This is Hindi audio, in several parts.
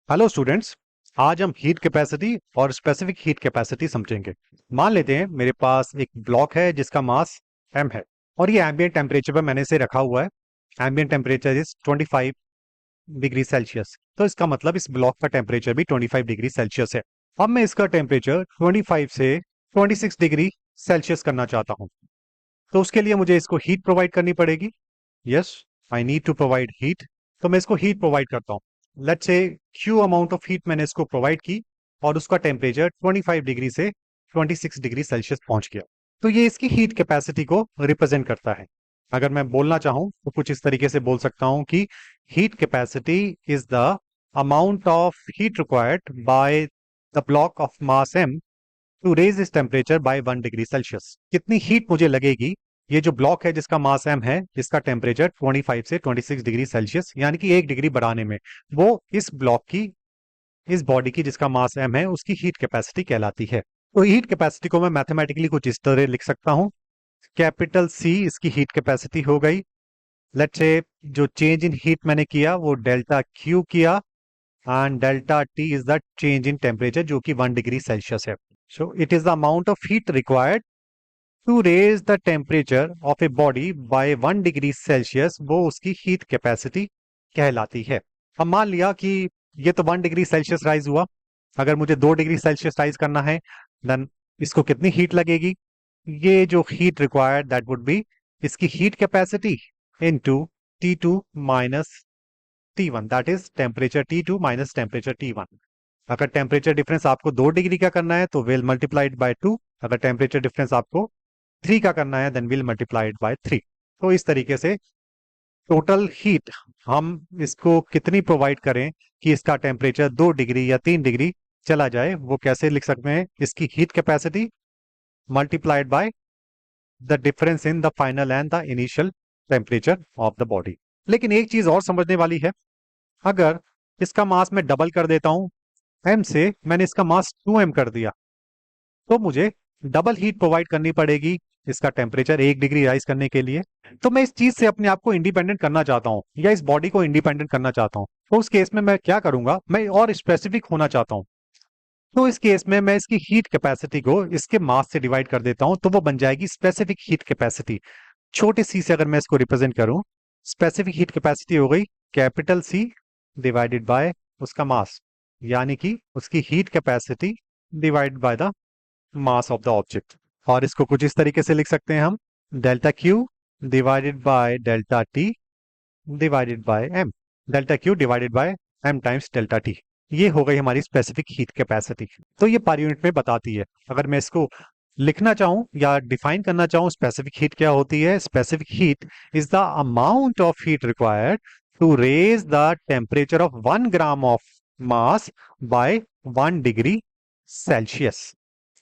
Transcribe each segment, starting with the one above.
Hello students. आज हम हीट कैपेसिटी और स्पेसिफिक हीट कैपेसिटी समझेंगे। मान लेते हैं मेरे पास एक ब्लॉक है जिसका मास m है और ये एम्बिएंट टेम्परेचर पर मैंने इसे रखा हुआ है। Ambient temperature is 25 degree Celsius. तो इसका मतलब इस ब्लॉक का टेम्परेचर भी 25 डिग्री सेल्सियस है। अब मैं इसका टेम्परेचर 25 से 26 डिग्री सेल्सियस करना चाहता हूँ। तो उसके लिए मुझे इसको हीट प्रोवाइड करनी पड़ेगी। Yes, I need to provide heat. तो मैं इसको हीट प्रोवाइड करता हूँ। Let's say Q amount of heat मैंने इसको प्रोवाइड की और उसका टेम्परेचर 25 डिग्री से 26 डिग्री सेल्सियस पहुंच गया। तो ये इसकी हीट कैपेसिटी को रिप्रेजेंट करता है। अगर मैं बोलना चाहूं तो कुछ इस तरीके से बोल सकता हूं कि heat capacity is the amount of heat required by the block of mass m to raise its temperature by 1 degree Celsius. कितनी हीट मुझे लगेगी, ये जो ब्लॉक है जिसका मास m है, जिसका टेम्परेचर 25 से 26 डिग्री सेल्सियस यानी कि 1 डिग्री बढ़ाने में, वो इस ब्लॉक की, इस बॉडी की जिसका मास m है, उसकी हीट कैपेसिटी कहलाती है। तो हीट कैपेसिटी को मैं मैथमेटिकली कुछ इस तरह लिख सकता हूं। कैपिटल C इसकी हीट कैपेसिटी हो गई। लेट्स से जो चेंज इन हीट मैंने किया वो डेल्टा Q किया and delta T is the change in temperature जो कि 1 डिग्री सेल्सियस है। So it is the amount of heat required to raise the temperature of a body by 1 degree Celsius, वो उसकी हीट कैपेसिटी कहलाती है। अब मान लिया कि ये तो 1 डिग्री सेल्सियस राइज हुआ। अगर मुझे 2 डिग्री सेल्सियस राइज करना है देन इसको कितनी हीट लगेगी? ये जो heat required that would be इसकी heat capacity into T2 minus T1, that is temperature T2 minus temperature T1। अगर टेम्परेचर डिफरेंस आपको 2 डिग्री का करना है तो विल मल्टीप्लाइड बाय 2। अगर टेम्परेचर डिफरेंस आपको 3 का करना है देन विल मल्टीप्लाइड बाय 3। तो इस तरीके से टोटल हीट हम इसको कितनी प्रोवाइड करें कि इसका टेम्परेचर 2 डिग्री या 3 डिग्री चला जाए, वो कैसे लिख सकते हैं? इसकी heat capacity multiplied by the difference in the final and the initial temperature of the body. लेकिन एक चीज और समझने वाली है। अगर इसका मास मैं डबल कर देता हूं, m से मैंने इसका मास 2m कर दिया, तो मुझे डबल हीट प्रोवाइड करनी पड़ेगी इसका टेम्परेचर 1 डिग्री राइज करने के लिए। तो मैं इस चीज से अपने आप को इंडिपेंडेंट करना चाहता हूं या इस बॉडी को इंडिपेंडेंट करना चाहता हूं। तो उस केस में मैं क्या करूंगा, मैं और स्पेसिफिक होना चाहता हूं। तो इस केस में मैं इसकी हीट कैपेसिटी को इसके मास से डिवाइड कर देता हूं, तो वो बन जाएगी स्पेसिफिक हीट कैपेसिटी। छोटे सी से अगर मैं इसको रिप्रेजेंट करूं, स्पेसिफिक हीट कैपेसिटी हो गई कैपिटल C डिवाइडेड बाय उसका मास, यानी कि उसकी heat capacity divide by the mass of the object. और इसको कुछ इस तरीके से लिख सकते हैं हम, delta Q divided by delta T divided by m। Delta Q divided by m times delta T। ये हो गई हमारी स्पेसिफिक हीट कैपेसिटी। तो ये पर यूनिट में बताती है। अगर मैं इसको लिखना चाहूं या डिफाइन करना चाहूं, स्पेसिफिक हीट क्या होती है? Specific heat is the amount of heat required to raise the temperature of 1 gram of mass by 1 degree Celsius.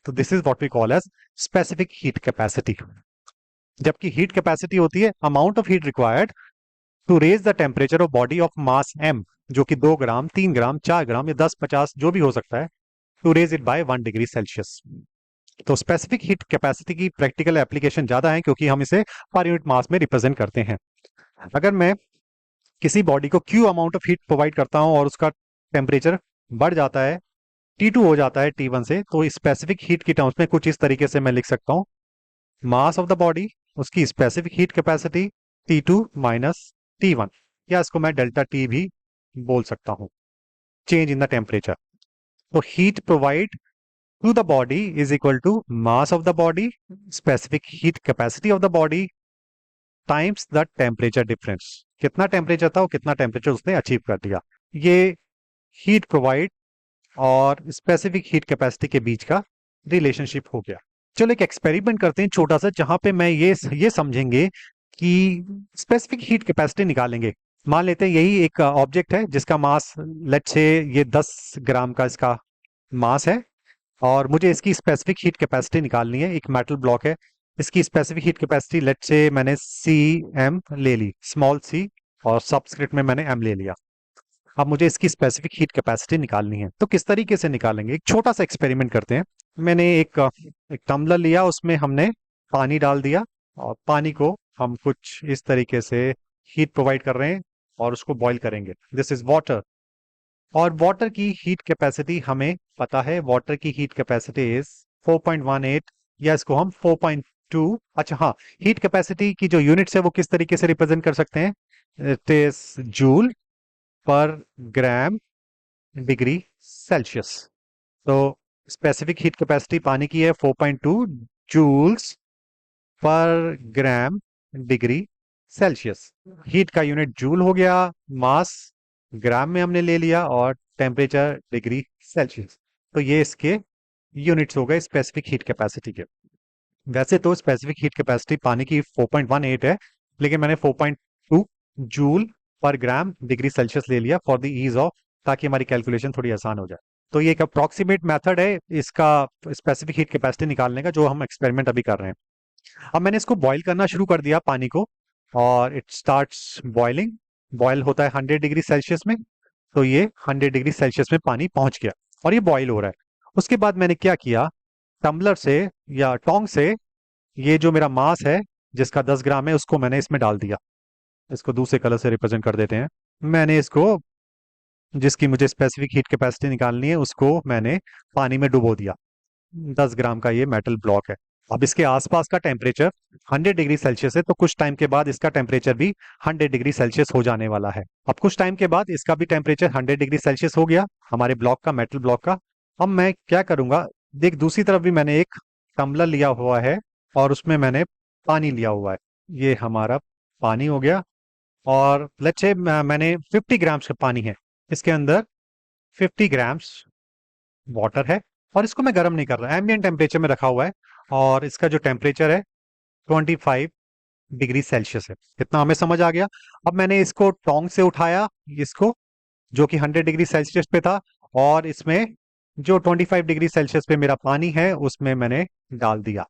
तो this is what we call as specific heat capacity. जबकि हीट कैपेसिटी होती है amount of heat required to raise the temperature of body of mass m, जो कि 2 ग्राम, 3 ग्राम, 4 ग्राम या 10, 50 जो भी हो सकता है, to raise it by 1 degree Celsius. तो स्पेसिफिक हीट कैपेसिटी की प्रैक्टिकल एप्लीकेशन ज्यादा है क्योंकि हम इसे पर यूनिट मास में रिप्रेजेंट करते हैं। अगर मैं किसी बॉडी को Q amount of heat provide करता हूं और उसका टेम्परेचर बढ़ जाता है, T2 हो जाता है T1 से, तो स्पेसिफिक हीट की टर्म्स में कुछ इस तरीके से मैं लिख सकता हूं, मास ऑफ द बॉडी, उसकी specific heat capacity T2 minus T1, या इसको मैं डेल्टा T भी बोल सकता हूं, चेंज इन द टेम्परेचर। तो heat provide to the body is equal to mass of the body, specific heat capacity of the body times the temperature difference। कितना टेम्परेचर था और कितना टेम्परेचर उसने अचीव कर दिया, ये हीट प्रोवाइड और स्पेसिफिक हीट कैपेसिटी के बीच का रिलेशनशिप हो गया। चलो एक एक्सपेरिमेंट करते हैं छोटा सा, जहां पे मैं ये समझेंगे कि स्पेसिफिक हीट कैपेसिटी निकालेंगे। मान लेते हैं यही एक ऑब्जेक्ट है जिसका मास, लेट्स से ये 10 ग्राम का इसका मास है और मुझे इसकी स्पेसिफिक हीट कैपेसिटी निकालनी है। एक मेटल ब्लॉक है, इसकी specific heat capacity let's say मैंने CM ले ली, स्मॉल c, और सबस्क्रिप्ट में मैंने m ले लिया। अब मुझे इसकी स्पेसिफिक हीट कैपेसिटी निकालनी है, तो किस तरीके से निकालेंगे? एक छोटा सा एक्सपेरिमेंट करते हैं। मैंने एक टम्बलर लिया, उसमें हमने पानी डाल दिया और पानी को हम कुछ इस तरीके से हीट प्रोवाइड कर रहे हैं और उसको बॉईल करेंगे। This is water. और वाटर की हीट कैपेसिटी हमें पता है, वाटर की हीट कैपेसिटी इज 4.18, या इसको हम 4.2, अच्छा हाँ, हीट कैपेसिटी की जो यूनिट्स है वो किस तरीके से रिप्रेजेंट कर सकते हैं, it is joule per gram degree Celsius. तो स्पेसिफिक हीट कैपेसिटी पानी की है 4.2 joules per gram degree Celsius. Heat का यूनिट जूल हो गया, मास ग्राम में हमने ले लिया, और टेम्परेचर डिग्री सेल्सियस। तो ये इसके यूनिट्स हो गए स्पेसिफिक हीट कैपेसिटी के। वैसे तो स्पेसिफिक हीट कैपेसिटी पानी की 4.18 है, लेकिन मैंने 4.2 joule per gram degree Celsius ले लिया फॉर द ईज ऑफ, ताकि हमारी कैलकुलेशन थोड़ी आसान हो जाए। तो ये एक अप्रोक्सीमेट मेथड है इसका स्पेसिफिक हीट कैपेसिटी निकालने का, जो हम एक्सपेरिमेंट अभी कर रहे हैं। अब मैंने इसको बॉईल करना शुरू कर दिया पानी को, और इट स्टार्ट्स बॉइलिंग। बॉयल होता है 100 डिग्री सेल्सियस में। तो ये 100 डिग्री सेल्सियस में पानी पहुंच गया और ये बॉईल हो रहा है। उसके बाद मैंने क्या किया, टम्बलर से या टोंग से ये जो मेरा मास है जिसका 10 ग्राम है उसको मैंने इसमें डाल दिया। इसको दूसरे कलर से रिप्रेजेंट कर देते हैं। मैंने इसको, जिसकी मुझे स्पेसिफिक हीट कैपेसिटी निकालनी है, उसको मैंने पानी में डुबो दिया। 10 ग्राम का ये मेटल ब्लॉक है। अब इसके आसपास का टेम्परेचर 100 डिग्री सेल्सियस है, तो कुछ टाइम के बाद इसका टेम्परेचर भी 100 डिग्री सेल्सियस हो जाने वाला है। अब कुछ टाइम के बाद इसका भी टेम्परेचर 100 डिग्री सेल्सियस हो गया, हमारे ब्लॉक का, मेटल ब्लॉक का। अब मैं क्या करूंगा, देख दूसरी तरफ भी मैंने एक टम्बलर लिया हुआ है और उसमें मैंने पानी लिया हुआ है। ये हमारा पानी हो गया, और लेट्स से मैंने 50 ग्राम्स का पानी है, इसके अंदर 50 ग्राम्स वाटर है, और इसको मैं गर्म नहीं कर रहा, एम्बिएंट टेम्परेचर में रखा हुआ है, और इसका जो टेम्परेचर है 25 डिग्री सेल्सियस है। इतना हमें समझ आ गया। अब मैंने इसको टोंग से उठाया, इसको, जो कि 100 डिग्री सेल्सियस पे था, और इसमें जो 25 डिग्री सेल्सियस पे मेरा पानी है उसमें मैंने डाल दिया।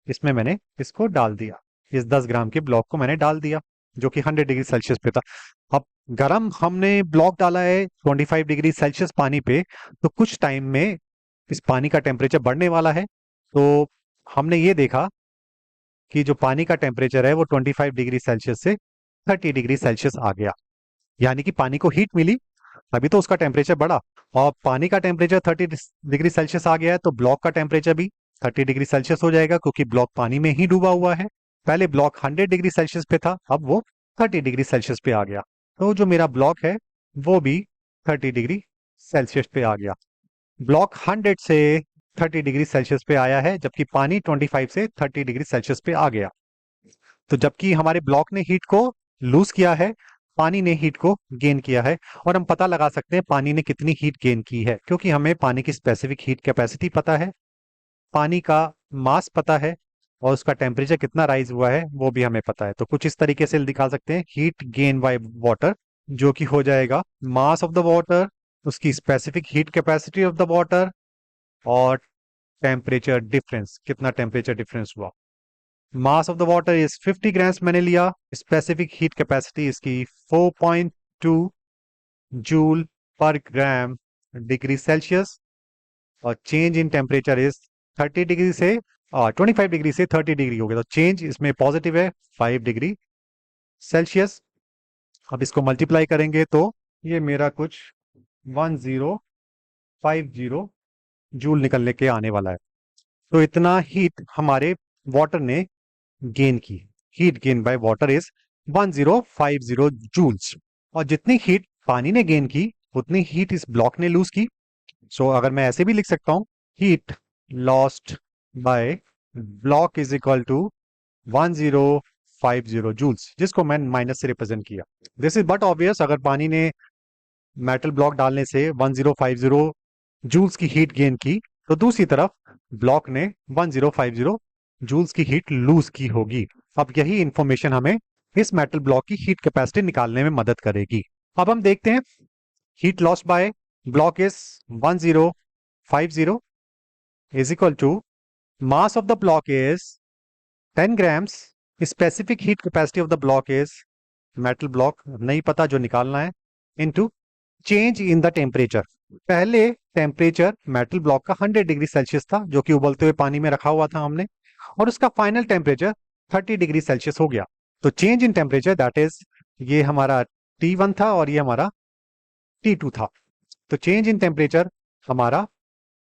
इसमें मैंने इसको डाल दिया, इस 10 ग्राम के ब्लॉक को मैंने डाल दिया, जो कि 100 डिग्री सेल्सियस पे था। अब गरम हमने ब्लॉक डाला है 25 डिग्री सेल्सियस पानी पे, तो कुछ टाइम में इस पानी का टेम्परेचर बढ़ने वाला है। तो हमने ये देखा कि जो पानी का टेम्परेचर है वो 25 डिग्री सेल्सियस से 30 डिग्री सेल्सियस आ गया, यानी कि पानी को हीट मिली, तभी तो उसका टेम्परेचर बढ़ा। और पानी का टेम्परेचर 30 डिग्री सेल्सियस आ गया है, तो ब्लॉक का टेम्परेचर भी 30 डिग्री सेल्सियस हो जाएगा, क्योंकि ब्लॉक पानी में ही डूबा हुआ है। पहले ब्लॉक 100 डिग्री सेल्सियस पे था, अब वो 30 डिग्री सेल्सियस पे आ गया। तो जो मेरा ब्लॉक है वो भी 30 डिग्री सेल्सियस पे आ गया। ब्लॉक 100 से 30 डिग्री सेल्सियस पे आया है, जबकि पानी 25 से 30 डिग्री सेल्सियस पे आ गया। तो जबकि हमारे ब्लॉक ने हीट को लूज किया है, पानी ने हीट को गेन किया है। और हम पता लगा सकते हैं पानी ने कितनी हीट गेन की है, क्योंकि हमें पानी की स्पेसिफिक हीट कैपेसिटी पता है, पानी का मास पता है, और उसका टेम्परेचर कितना राइज हुआ है वो भी हमें पता है। तो कुछ इस तरीके से दिखा सकते हैं, हीट गेन बाय वाटर, जो कि हो जाएगा मास ऑफ द वाटर, उसकी specific heat capacity of the water, और टेम्परेचर डिफरेंस, कितना टेम्परेचर डिफरेंस हुआ। Mass of the water is 50 grams मैंने लिया, स्पेसिफिक हीट कैपेसिटी इसकी 4.2 joule per gram degree Celsius, और change in temperature is 30 degree से 25 डिग्री से 30 डिग्री हो गया, तो चेंज इसमें पॉजिटिव है 5 डिग्री सेल्सियस। अब इसको मल्टीप्लाई करेंगे तो ये मेरा कुछ 1050 जूल निकलने के आने वाला है। तो इतना हीट हमारे वाटर ने गेन की। Heat gain by water is 1050 joules. और जितनी हीट पानी ने गेन की उतनी हीट इस ब्लॉक ने लूज की। सो अगर मैं ऐसे भी लिख सकता हूं, heat lost by block is equal to 1050 joules, जिसको मैं माइनस से रिप्रेजेंट किया। दिस इज बट ऑब्वियस, अगर पानी ने मेटल ब्लॉक डालने से 1050 जूल्स की हीट गेन की, तो दूसरी तरफ ब्लॉक ने 1050 जूल्स की हीट लूज की होगी। अब यही इंफॉर्मेशन हमें इस मेटल ब्लॉक की हीट कैपेसिटी निकालने में मदद करेगी। अब हम देखते हैं, heat lost by block is 1050 is equal to mass of the block is 10 grams, specific heat capacity of the block is, metal block नहीं पता, जो निकालना है, into change in the temperature। पहले टेम्परेचर मेटल ब्लॉक का 100 डिग्री सेल्सियस था, जो कि उबलते हुए पानी में रखा हुआ था हमने, और उसका फाइनल टेम्परेचर 30 डिग्री सेल्सियस हो गया। तो change in temperature that is, ये हमारा T1 था और ये हमारा T2 था। तो चेंज इन टेम्परेचर हमारा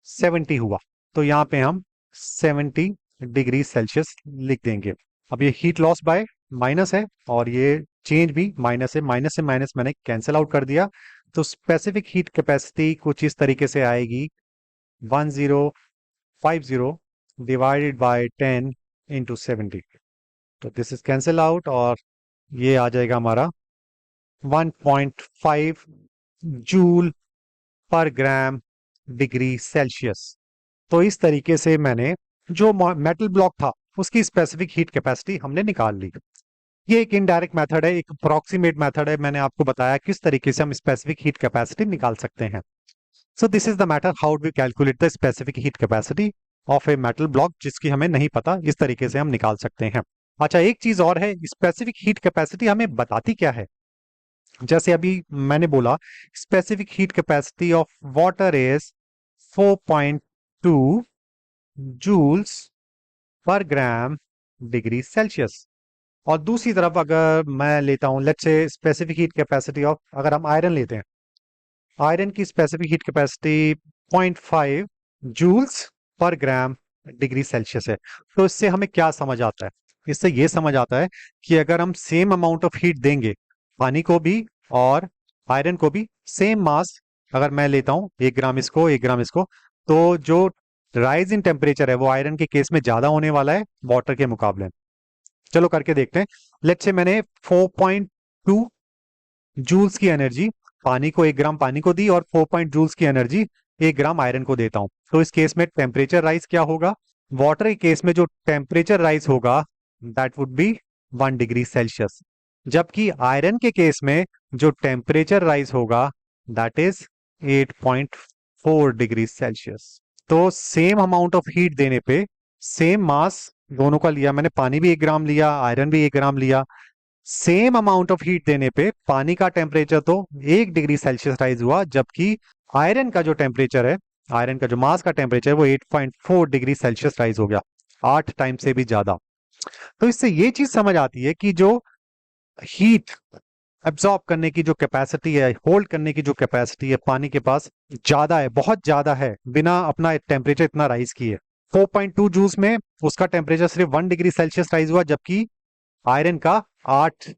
70 हुआ, तो यहाँ पे हम 70 डिग्री सेल्सियस लिख देंगे। अब ये हीट लॉस बाय माइनस है और ये चेंज भी माइनस है, माइनस से माइनस मैंने कैंसिल आउट कर दिया, तो स्पेसिफिक हीट कैपेसिटी कुछ इस तरीके से आएगी 1050 डिवाइडेड बाय 10 इंटू 70। तो दिस इज कैंसिल आउट और ये आ जाएगा हमारा 1.5 joule per gram degree Celsius. तो इस तरीके से मैंने जो मेटल ब्लॉक था उसकी स्पेसिफिक हीट कैपेसिटी हमने निकाल ली। ये एक इनडायरेक्ट मेथड है, एक अप्रोक्सीमेट मेथड है। मैंने आपको बताया किस तरीके से हम स्पेसिफिक हीट कैपेसिटी निकाल सकते हैं। So this is the matter how we calculate the specific heat capacity of a metal block, जिसकी हमें नहीं पता, इस तरीके से हम निकाल सकते हैं। अच्छा, एक चीज और है, स्पेसिफिक हीट कैपेसिटी हमें बताती क्या है। जैसे अभी मैंने बोला specific heat capacity of water is 4.2 joules per gram degree Celsius. और दूसरी तरफ अगर मैं लेता हूं, let's say specific heat capacity of, अगर हम आयरन लेते हैं, आयरन की specific heat capacity 0.5 joules per gram degree Celsius है। तो इससे हमें क्या समझ आता है, इससे ये समझ आता है कि अगर हम सेम अमाउंट ऑफ हीट देंगे, पानी को भी और आयरन को भी सेम मास, अगर मैं लेता हूं 1 ग्राम इसको 1 ग्राम इसको, तो जो राइज इन टेम्परेचर है वो आयरन के केस में ज्यादा होने वाला है वाटर के मुकाबले। चलो करके देखते हैं। लेट्स से मैंने 4.2 जूल्स की एनर्जी पानी को, 1 ग्राम पानी को दी और 4 जूल्स की एनर्जी 1 ग्राम आयरन को देता हूं। तो इस केस में टेम्परेचर राइज क्या होगा, वाटर के केस में जो टेम्परेचर राइज होगा that would B 1 degree Celsius, जबकि आयरन के केस में जो टेम्परेचर राइज होगा दैट इज 8.4 डिग्री सेल्सियस। तो सेम अमाउंट ऑफ हीट देने पे, सेम मास दोनों का लिया मैंने, पानी भी 1 ग्राम लिया, आयरन भी 1 ग्राम लिया, सेम अमाउंट ऑफ हीट देने पे पानी का टेम्परेचर तो 1 डिग्री सेल्सियस राइज हुआ, जबकि आयरन का जो टेम्परेचर है, आयरन का जो मास का टेम्परेचर है वो 8.4 डिग्री सेल्सियस राइज हो गया, 8 टाइम से भी ज्यादा। तो इससे ये चीज समझ आती है कि जो हीट एब्जॉर्ब करने की जो कैपेसिटी है, होल्ड करने की जो कैपेसिटी है पानी के पास ज्यादा है, बहुत ज्यादा है, बिना अपना टेम्परेचर इतना राइज किए। 4.2 जूल्स में उसका टेम्परेचर सिर्फ 1 डिग्री सेल्सियस राइज हुआ, जबकि आयरन का 8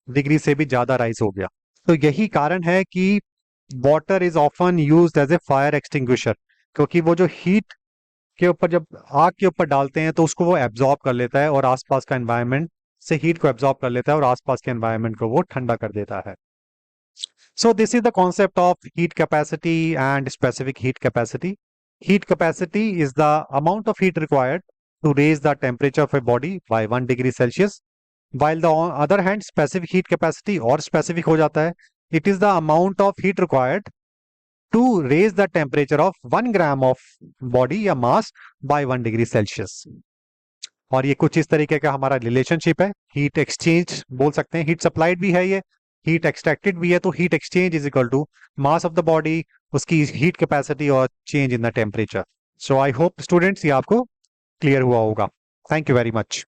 डिग्री से भी ज्यादा राइज हो गया। तो यही कारण है कि water is often used as a fire extinguisher, क्योंकि वो जो हीट के ऊपर, जब आग के ऊपर डालते हैं तो उसको वो एब्जॉर्ब कर लेता है और आसपास का एनवायरनमेंट से हीट को एब्जॉर्ब कर लेता है और आसपास के एनवायरनमेंट को वो ठंडा कर देता है। So this is the concept of heat capacity and specific heat capacity. Heat capacity is the amount of heat required to raise the temperature of a body by 1 degree Celsius. While the on other hand specific heat capacity और specific हो जाता है, it is the amount of heat required to raise the temperature of 1 gram of body या mass by 1 degree Celsius. और ये कुछ इस तरीके का हमारा रिलेशनशिप है, हीट एक्सचेंज बोल सकते हैं, हीट सप्लाइड भी है ये, हीट एक्सट्रैक्टेड भी है। तो heat exchange is equal to mass of the body, उसकी हीट कैपेसिटी और change in the temperature. So I hope students ये आपको क्लियर हुआ होगा। Thank you very much.